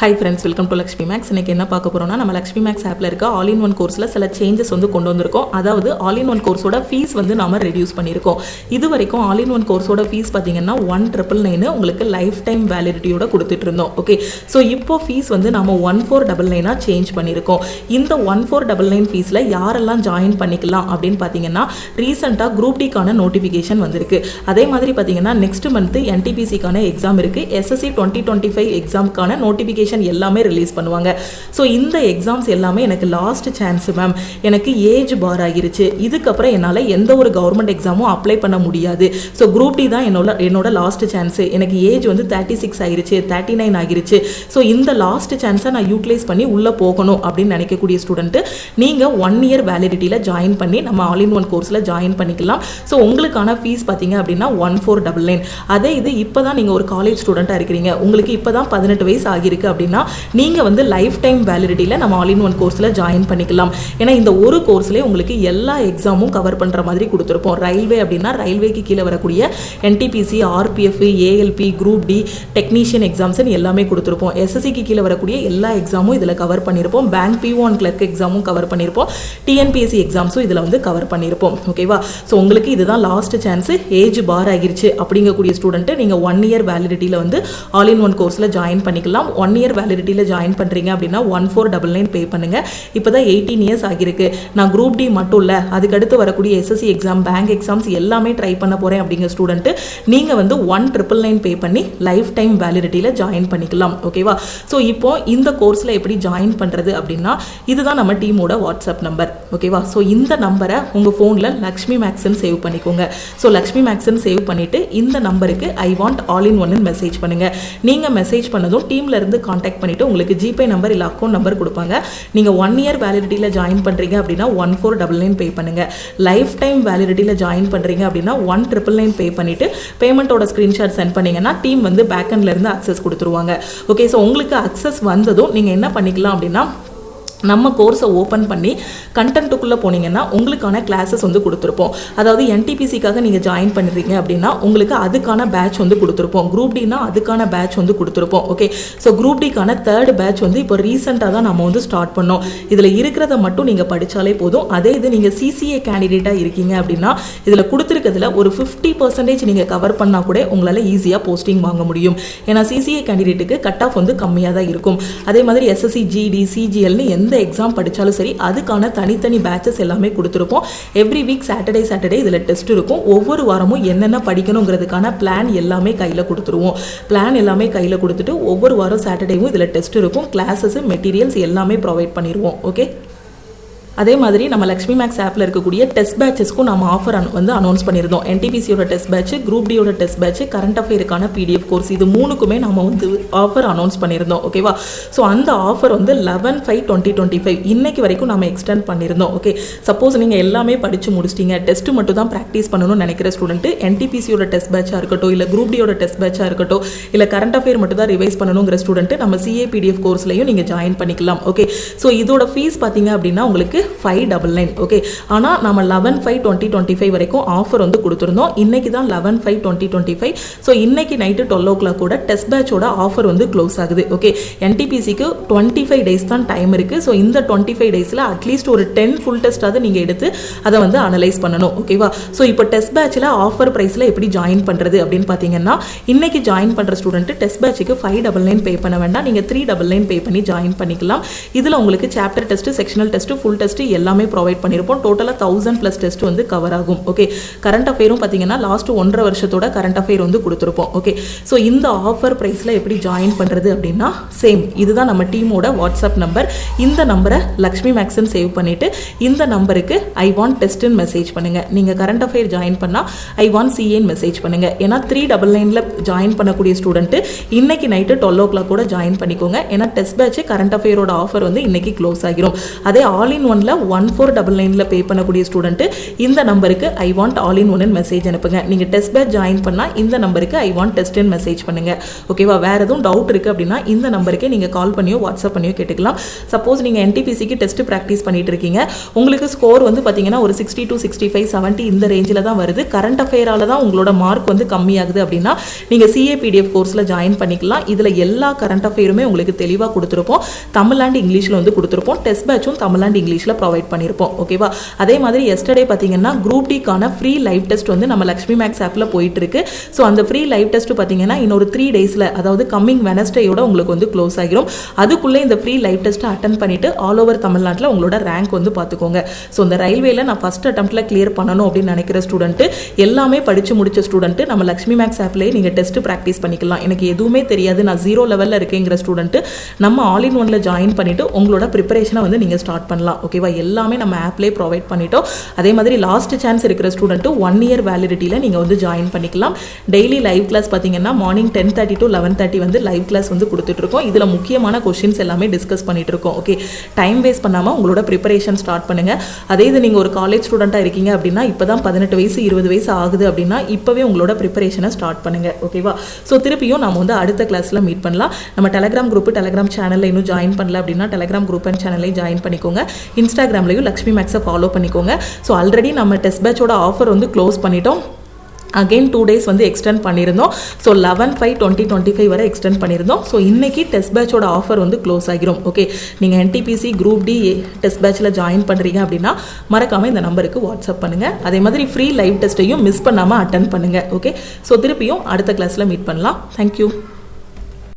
Hi friends, welcome to Lakshmi Makes. இன்றைக்கி என்ன பார்க்க போகிறோம்னா, நம்ம லக்ஷ்மி மேக்ஸ் ஆப்பில் இருக்க ஆல் இன் ஒன் கோர்ஸில் சில சேஞ்சஸ் கொண்டு வந்திருக்கோம். அதாவது ஆல் இன் ஒன் கோர்ஸோட ஃபீஸ் நாம ரெடியூஸ் பண்ணியிருக்கோம். இது வரைக்கும் ஆல் இன் ஒன் கோர்ஸோட ஃபீஸ் பார்த்தீங்கன்னா 1,999 உங்களுக்கு லைஃப் டைம் வேலிடிட்டியோட கொடுத்துட்டு இருந்தோம். ஓகே, ஸோ இப்போ ஃபீஸ் நம்ம 1,499 சேஞ்ச் பண்ணியிருக்கோம். இந்த 1,499 ஃபீஸில் யாரெல்லாம் ஜாயின் பண்ணிக்கலாம் அப்படின்னு பார்த்தீங்கன்னா, ரீசெண்டாக குரூப் டிக்கான நோட்டிஃபிகேஷன் வந்திருக்கு. அதே மாதிரி பார்த்தீங்கன்னா நெக்ஸ்ட் மந்த் NTPCக்கான எக்ஸாம் இருக்குது. SSC 2025 எக்ஸாமுக்கான நோட்டிஃபிகேஷன் எல்லாமே ரிலீஸ் பண்ணுவாங்க. ஸோ இந்த எக்ஸாம்ஸ் எல்லாமே எனக்கு லாஸ்ட் சான்ஸ் மேம், எனக்கு ஏஜ் பார் ஆகிருச்சு, இதுக்கப்புறம் என்னால் எந்த ஒரு கவர்மெண்ட் எக்ஸாமும் அப்ளை பண்ண முடியாது. ஸோ குரூப் டி தான் என்னோட லாஸ்ட் சான்ஸு. எனக்கு ஏஜ் 36 ஆகிருச்சு, 39 ஆகிருச்சு. ஸோ இந்த லாஸ்ட் சான்ஸை நான் யூட்டிலைஸ் பண்ணி உள்ளே போகணும் அப்படின்னு நினைக்கக்கூடிய ஸ்டூடெண்ட்டு நீங்கள் 1 இயர் வேலிடிட்டியில் ஜாயின் பண்ணி நம்ம ஆல் இன் ஒன் கோர்ஸில் ஜாயின் பண்ணிக்கலாம். ஸோ உங்களுக்கான ஃபீஸ் பார்த்தீங்க அப்படின்னா 1,499. அதே இது இப்போ தான் நீங்கள் ஒரு காலேஜ் ஸ்டூடெண்ட்டாக இருக்கிறீங்க, உங்களுக்கு இப்போ தான் 18 வயசு ஆகிருக்கு அப்படின்னா நீங்கள் லைஃப் டைம் வேலிடிட்டியில் நம்ம ஆல் இன் ஒன் கோர்ஸில் ஜாயின் பண்ணிக்கலாம். ஏன்னா இந்த ஒரு கோர்ஸ்லேயே உங்களுக்கு எல்லா எக்ஸாமும் கவர் பண்ணுற மாதிரி கொடுத்துருப்போம். ரயில்வே அப்படின்னா ரயில்வேக்கு கீழே வரக்கூடிய NTPC, RPF, ALP, group D, technician எக்ஸாம்ஸ்னு எல்லாமே கொடுத்துருப்போம். SSCக்கு கீழே வரக்கூடிய எல்லா எக்ஸாமும் இதில் கவர் பண்ணியிருப்போம். பேங்க் PO அண்ட் கிளர்க் எக்ஸாமும் கவர் பண்ணியிருப்போம். TNPSC எக்ஸாம்ஸும் இதில் கவர் பண்ணியிருப்போம். ஓகேவா? ஸோ உங்களுக்கு இதுதான் லாஸ்ட் சான்ஸ். ஏஜ் பார் ஆகிருச்சு அப்படிங்கக்கூடிய ஸ்டூடெண்ட்டு நீங்கள் 1 இயர் வேலிடிட்டியில் ஆல் இன் ஒன் கோர்ஸில் ஜாயின் பண்ணிக்கலாம். 1 இயர் வேலிடிட்டியில் ஜாயின் பண்ணுறீங்க அப்படின்னா 1,499 பே பண்ணுங்கள். இப்போ தான் 18 இயர்ஸ் ஆகிருக்கு. நான் குரூப் டி மட்டும் இல்லை, அதுக்கடுத்து வரக்கூடிய SSC எக்ஸாம், பேங்க் எக்ஸாம்ஸ் எல்லாமே ட்ரை பண்ண போகிறேன் அப்படிங்கிற ஸ்டூடெண்ட்டு நீங்கள் 1,999 பே பண்ணி லைஃப் டைம் வேலிடிட்டியில் ஜாயின் பண்ணிக்கலாம். ஓகேவா? ஸோ இப்போ இந்த கோர்ஸில் எப்படி ஜாயின் பண்ணுறது அப்படின்னா, இதுதான் நம்ம டீமோட வாட்ஸ்அப் நம்பர். ஓகேவா? ஸோ இந்த நம்பரை உங்கள் ஃபோனில் லக்ஷ்மி மேக்ஸ்ன்னு சேவ் பண்ணிக்கோங்க. ஸோ லக்ஷ்மி மேக்ஸ்ன்னு சேவ் பண்ணிவிட்டு இந்த நம்பருக்கு ஐ வாண்ட் ஆல் இன் ஒன்னு மெசேஜ் பண்ணுங்கள். நீங்கள் மெசேஜ் பண்ணதும் டீமில் இருந்து காண்டாக்ட் பண்ணிவிட்டு உங்களுக்கு ஜிபே நம்பர் இல்லை அக்கௌண்ட் நம்பர் கொடுப்பாங்க. நீங்கள் 1 இயர் வேலிடிட்டியில் ஜாயின் பண்ணுறீங்க அப்படின்னா 1,499 பே பண்ணுங்கள். லைஃப் டைம் வேலிடிட்டியில் ஜாயின் பண்ணுறீங்க அப்படின்னா 1,999 பே பண்ணிவிட்டு பேமெண்ட்டோட ஸ்க்ரீன்ஷாட் சென்ட் பண்ணிங்கன்னா டீம் பேக்கெண்ட்லேருந்து அக்சஸ் கொடுத்துருவாங்க. ஓகே, ஸோ உங்களுக்கு அக்சஸ் வந்ததும் நீங்கள் என்ன பண்ணிக்கலாம் அப்படின்னா, நம்ம கோர்ஸை ஓப்பன் பண்ணி கண்டென்ட்டுக்குள்ளே போனீங்கன்னா உங்களுக்கான கிளாஸஸ் கொடுத்துருப்போம். அதாவது NTPCக்காக நீங்கள் ஜாயின் பண்ணிடுறீங்க அப்படின்னா உங்களுக்கு அதுக்கான பேட்ச் கொடுத்துருப்போம். குரூப் டினா அதுக்கான பேட்ச் கொடுத்துருப்போம். ஓகே, ஸோ குரூப் டிக்கான 3rd பேட்ச் இப்போ ரீசெண்டாக தான் நம்ம ஸ்டார்ட் பண்ணோம். இதில் இருக்கிறத மட்டும் நீங்கள் படித்தாலே போதும். அதே இது நீங்கள் CCA கேண்டிடேட்டாக இருக்கீங்க அப்படின்னா இதில் கொடுத்துருக்கிறதுல ஒரு 50% நீங்கள் கவர் பண்ணால் கூட உங்களால் ஈஸியாக போஸ்டிங் வாங்க முடியும். ஏன்னா CCA கேண்டிடேட்டுக்கு கட் ஆஃப் கம்மியாக தான் இருக்கும். அதே மாதிரி SSC, GD, CGLனு எந்த எக்ஸாம் படித்தாலும் சரி அதுக்கான தனித்தனி பேட்சஸ் எல்லாமே கொடுத்துருப்போம். எவ்ரி வீக் சாட்டர்டே இதில் டெஸ்ட் இருக்கும். ஒவ்வொரு வாரமும் என்னென்ன படிக்கணுங்கிறதுக்கான பிளான் எல்லாமே கையில் கொடுத்துருவோம். பிளான் எல்லாமே கையில் கொடுத்துட்டு ஒவ்வொரு வாரம் சாட்டர்டேவும் இதில் டெஸ்ட் இருக்கும். கிளாஸஸ், மெட்டீரியல்ஸ் எல்லாமே ப்ரொவைட் பண்ணிடுவோம். ஓகே, அதே மாதிரி நம்ம லக்ஷ்மி மேக்ஸ் ஆப்பில் இருக்கக்கூடிய டெஸ்ட் பேட்சஸ்க்கும் நம்ம ஆஃபர் அனௌன்ஸ் பண்ணியிருந்தோம். NTPCயோட டெஸ்ட் பேட்ச், குரூப் டியோட டெஸ்ட் பேட்ச், கரண்ட் அஃபேருக்கான PDF கோர்ஸ், இது 3க்குமே நம்ம ஆஃபர் அனௌன்ஸ் பண்ணியிருந்தோம். ஓகேவா? ஸோ அந்த ஆஃபர் 11/5/2025 இன்னைக்கு வரைக்கும் நம்ம எக்ஸ்டெண்ட் பண்ணியிருந்தோம். ஓகே, சப்போஸ் நீங்கள் எல்லாமே படித்து முடிச்சிட்டிங்க, டெஸ்ட் மட்டும் தான் ப்ராக்டிஸ் பண்ணணும்னு நினைக்கிற ஸ்டூடெண்ட்டு NTPCயோட டெஸ்ட் பேட்சாக இருக்கட்டும், இல்லை குரூப் டியோட டெஸ்ட் பேட்சாக இருக்கட்டும், இல்லை கரண்ட் அஃபேர் மட்டும் தான் ரிவைஸ் பண்ணணுங்கிற ஸ்டூடெண்ட்டு நம்ம CA PDF கோர்ஸ்லையும் நீங்கள் ஜாயின் பண்ணிக்கலாம். ஓகே, ஸோ இதோட ஃபீஸ் பார்த்தீங்க அப்படின்னா உங்களுக்கு 599. ஓகே, ஆனால் நம்ம 11/5/2025 வரைக்கும் ஆஃபர் கொடுத்துருந்தோம். இன்னைக்கு தான் 11/5/2025. ஸோ இன்னைக்கு நைட்டு 12 o'clock கூட டெஸ்ட் பேட்சோட ஆஃபர் க்ளோஸ் ஆகுது. ஓகே, NTPCக்கு 25 days தான் டைம் இருக்குது. ஸோ இந்த 25 daysல அட்லீஸ்ட் ஒரு 10 ஃபுல் டெஸ்ட்டாவது நீங்கள் எடுத்து அதை அனலைஸ் பண்ணணும். ஓகேவா? ஸோ இப்போ டெஸ்ட் பேட்சில் ஆஃபர் ப்ரைஸில் எப்படி ஜாயின் பண்ணுறது அப்படின்னு பார்த்தீங்கன்னா, இன்னைக்கு ஜாயின் பண்ணுற ஸ்டூடெண்ட்டு டெஸ்ட் பேட்சுக்கு 599 பே பண்ண வேண்டாம், நீங்கள் 399 பே பண்ணி ஜாயின் பண்ணிக்கலாம். இதில் உங்களுக்கு chapter test, sectional test, full test எல்லாமே ப்ரொவைட் பண்ணியிருப்போம். டோட்டலாக 1000+ டெஸ்ட் கவர் ஆகும். ஓகே, கரண்ட் அஃபேரும் பார்த்தீங்கன்னா லாஸ்ட் 1.5 வருஷத்தோட கரண்ட் அஃபேர் கொடுத்துருப்போம். ஓகே, ஸோ இந்த ஆஃபர் ப்ரைஸில் எப்படி ஜாயின் பண்ணுறது அப்படின்னா, சேம் இதுதான் நம்ம டீமோட வாட்ஸ்அப் நம்பர். இந்த நம்பரை லக்ஷ்மி மேக்ஸ்ன்னு சேவ் பண்ணிவிட்டு இந்த நம்பருக்கு ஐ வாண்ட் டெஸ்ட்னு மெசேஜ் பண்ணுங்கள். நீங்கள் கரண்ட் அஃபேர் ஜாயின் பண்ணால் ஐ வாண்ட் CAன்னு மெசேஜ் பண்ணுங்கள். ஏன்னா 399ல் ஜாயின் பண்ணக்கூடிய ஸ்டூடெண்ட்டு இன்னைக்கு நைட்டு 12 o'clock கூட ஜாயின் பண்ணிக்கோங்க. ஏன்னா டெஸ்ட் பேட்ச், கரண்ட் அஃபேரோட ஆஃபர் இன்னைக்கு க்ளோஸ் ஆகிரும். அதே ஆல் இன் ஒன் ஒன்ல 1499 பே பண்ணக்கூடிய ஸ்டூடெண்ட் இந்த நம்பருக்கு I want all in one message அனுப்புங்க. நீங்க டெஸ்ட் பேட்ச் ஜாயின் பண்ணா இந்த நம்பருக்கு I want test and message பண்ணுங்க. ஓகேவா? வேற எதுவும் டவுட் இருக்கு அப்படின்னா இந்த நம்பருக்கு நீங்க கால் பண்ணியோ வாட்ஸ்அப் பண்ணியோ கேட்டுக்கலாம். சப்போஸ் நீங்க என்டிபிசிக்கு டெஸ்ட் பிராக்டிஸ் பண்ணிட்டு இருக்கீங்க, உங்களுக்கு ஸ்கோர் வந்து பாத்தீங்கன்னா ஒரு 62, 65, 70 இந்த ரேஞ்சில தான் வருது. கரண்ட் அஃபேரால தான் உங்களோட மார்க் வந்து கம்மியாகுது அப்படின்னா நீங்க சிஏபிடிஎஃப் கோர்ஸ்ல ஜாயின் பண்ணிக்கலாம். இதுல எல்லா கரண்ட் அஃபேருமே உங்களுக்கு தெளிவா கொடுத்துருப்போம். தமிழ் அண்ட் இங்கிலீஷ்ல வந்து கொடுத்துருப்போம். டெஸ்ட் பேட்சும் தமிழ் அண்ட் இங்கிலீஷ்ல ப்ரொவைட் பண்ணிருப்போம். ஓகேவா? அதே மாதிரி எஸ்டர்டே பாத்தீங்கன்னா குரூப் டிக்கான ஃப்ரீ லைவ் டெஸ்ட் வந்து நம்ம லக்ஷ்மி மேக்ஸ் ஆப்ல போயிட்டு இருக்கு. ஸோ அந்த ஃப்ரீ லைவ் டெஸ்ட் பாத்தீங்கன்னா இன்னொரு 3 டேஸ்ல, அதாவது கம்மிங் வெனஸ்டேயோட உங்களுக்கு வந்து க்ளோஸ் ஆகிரும். அதுக்குள்ளே இந்த ஃப்ரீ லைவ் டெஸ்ட் அட்டன் பண்ணிட்டு ஆல் ஓவர் தமிழ்நாட்டில் உங்களோட ரேங்க் வந்து பார்த்துக்கோங்க. ஸோ இந்த ரயில்வேல நான் ஃபர்ஸ்ட் அட்டம்ப்ட்ல கிளியர் பண்ணணும் அப்படின்னு நினைக்கிற ஸ்டூடெண்ட், எல்லாமே படிச்சு முடிச்ச ஸ்டூடெண்ட் நம்ம லக்ஷ்மி மேக்ஸ் ஆப்லேயே நீங்க டெஸ்ட் ப்ராக்டிஸ் பண்ணிக்கலாம். எனக்கு எதுவுமே தெரியாது, நான் 0 லெவலில் இருக்கேங்கிற ஸ்டூடெண்ட் நம்ம ஆல் இன் ஒன்ல ஜாயின் பண்ணிட்டு உங்களோட ப்ரிப்பரேஷனை வந்து நீங்க ஸ்டார்ட் பண்ணலாம். ஓகேவா? எல்லாமே நம்ம ஆப்லேயே ப்ரொவைட் பண்ணிட்டோம். அதே மாதிரி லாஸ்ட் சான்ஸ் இருக்கிற ஸ்டூடெண்ட் 1 இயர் வேலிடிட்டியில் நீங்க வந்து ஜாயின் பண்ணிக்கலாம். டெய்லி லைவ் கிளாஸ் பார்த்தீங்கன்னா மார்னிங் 10:30 to 11:30 வந்து லைவ் கிளாஸ் வந்து கொடுத்துட்டு இருக்கோம். இதில் முக்கியமான கொஸ்டின்ஸ் எல்லாமே டிஸ்கஸ் பண்ணிட்டு இருக்கோம். ஓகே, டைம் வேஸ்ட் பண்ணாமல் உங்களோட ப்ரிப்பரேஷன் ஸ்டார்ட் பண்ணுங்க. அதே இது நீங்கள் ஒரு காலேஜ் ஸ்டூடெண்ட்டாக இருக்கீங்க அப்படின்னா, இப்போ தான் 18 வயசு 20 வயசு ஆகுது அப்படின்னா இப்போவே உங்களோட ப்ரிப்பரேஷனை ஸ்டார்ட் பண்ணுங்க. ஓகேவா? ஸோ திருப்பியும் நம்ம வந்து அடுத்த கிளாஸில் மீட் பண்ணலாம். நம்ம டெலகிராம் குரூப், டெலகிராம் சேனலில் இன்னும் ஜாயின் பண்ணல அப்படின்னா டெலகிராம் குரூப் அண்ட் சேனலையும் ஜாயின் பண்ணிக்கோங்க. இன்ஸ்டாகிராம்லையும் லக்ஷ்மி மேக்ஸை ஃபாலோ பண்ணிக்கோங்க. ஸோ ஆல்ரெடி நம்ம டெஸ்ட் பேட்சோட ஆஃபர் வந்து க்ளோஸ் பண்ணிட்டோம். அகெயின் 2 days வந்து எக்ஸ்டெண்ட் பண்ணியிருந்தோம். ஸோ 11/5/2025 வரை எக்ஸ்டெண்ட் பண்ணியிருந்தோம். ஸோ இன்னைக்கு டெஸ்ட் பேட்சோட ஆஃபர் வந்து க்ளோஸ் ஆகிரும். ஓகே, நீங்கள் என்டிபிசி குரூப் டி டெஸ்ட் பேட்சில் ஜாயின் பண்ணுறீங்க அப்படின்னா மறக்காமல் இந்த நம்பருக்கு வாட்ஸ்அப் பண்ணுங்கள். அதே மாதிரி ஃப்ரீ லைவ் டெஸ்ட்டையும் மிஸ் பண்ணாமல் அட்டன் பண்ணுங்கள். ஓகே, ஸோ திருப்பியும் அடுத்த கிளாஸில் மீட் பண்ணலாம். தேங்க்யூ.